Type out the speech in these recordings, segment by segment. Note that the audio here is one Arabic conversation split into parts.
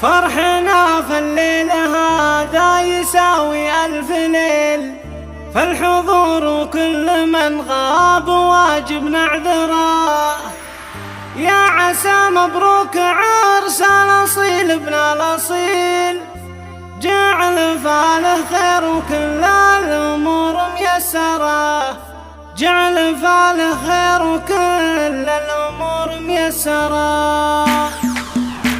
فرحنا في الليل هذا يساوي ألف ليل، فالحضور كل من غاب واجب نعذره. يا عسى مبروك عرس الأصيل ابن الأصيل، جعل فاله خير وكل الأمور ميسرة، جعل فاله خير وكل الأمور ميسرة.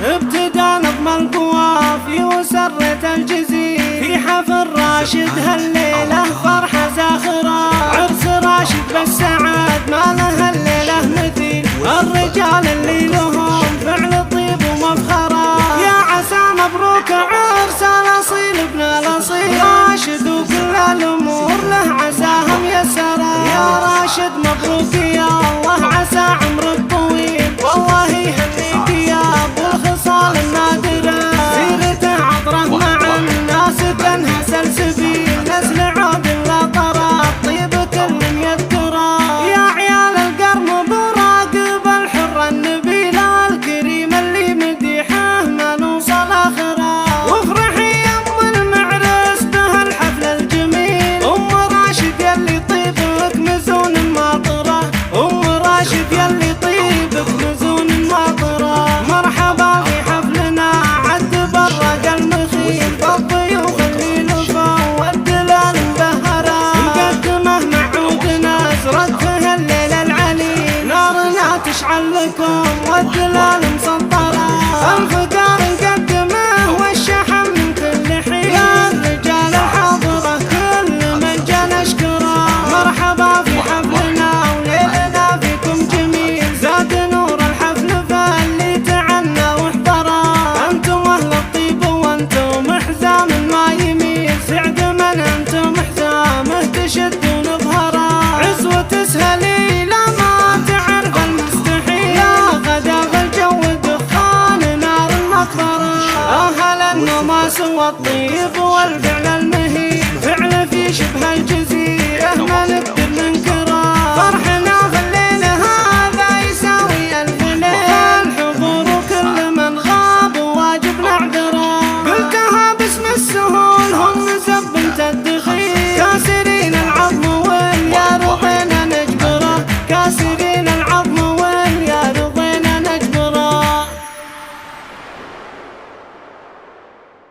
ابتدى نظم القوافي وسرة الجزيل، في حفل راشد هالليلة فرحة زاخرة، عرس راشد بالسعاد ما له الليلة مثيل، الرجال اللي لهم فعل طيب ومفخرة. يا عسى مبروك عرس الأصيل ابن الأصيل، راشد وكل الأمور له عساها ميسرة. يا راشد مبروك يا الله عسى عمرك طويل، والله يهنيك يا أبو الخصال النادرة، سيرته عطره مع الناس تنهى سلسبيل، نسل عود لا طرى طيب كل يذكره. يا عيال القرم براقب الحر النبيل الكريم اللي مديحه ما نوصل آخره، وافرحي يا أم المعرس به الحفل الجميل، أم راشد يلي طيبك مزون ماطره، أم راشد يلي طيبك مزون ماطره. مرحبا في حفلنا عد برق المخيل، بالضيوف اللي لفوا والدلال مبهره، مقدمه معودنا زرته الليل العليل، نارنا تشعل لكم والدلال مسطره، الفقار نقدمه والشحم من كل حين، للرجال الحاضره كل من جا نشكره. مرحبا في حفلنا وليلنا فيكم جميل، زاد نور الحفل فاللي تعنى واحضره، انتم اهل الطيب وانتم حزام ما يميل، سعد من انتم حزامه تشد ونظهره، عزوة تسهلي لا ما تعرف المستحيل، يا غدا بالجو دخان نار المقبره، اهل النماس والطيب والفعل المهيب، فعل في شبه الجزيل